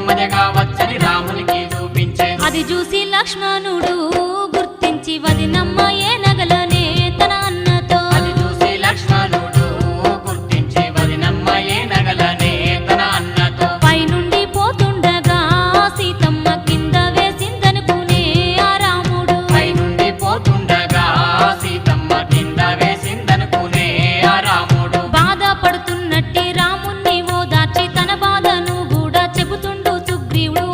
నెమ్మదిగా వచ్చని రామునికి చూపించెను. అది చూసి లక్ష్మణుడు గుర్తించి వదినమ్మ ఏ నగలనే తన అన్నతో అది చూసి లక్ష్మణుడు గుర్తించి వదినమ్మ ఏ నగలనే తన అన్నతో పైనుండి పోతుండగా సీతమ్మ కింద వేసిందనుకునే ఆ రాముడు పైనుండి పోతుండగా సీతమ్మ కింద వేసిందనుకునే ఆ రాముడు బాధపడుతున్నట్టే రాముణ్ణి ఓదార్చి తన బాధను కూడా చెబుతుండు సుగ్రీవుడు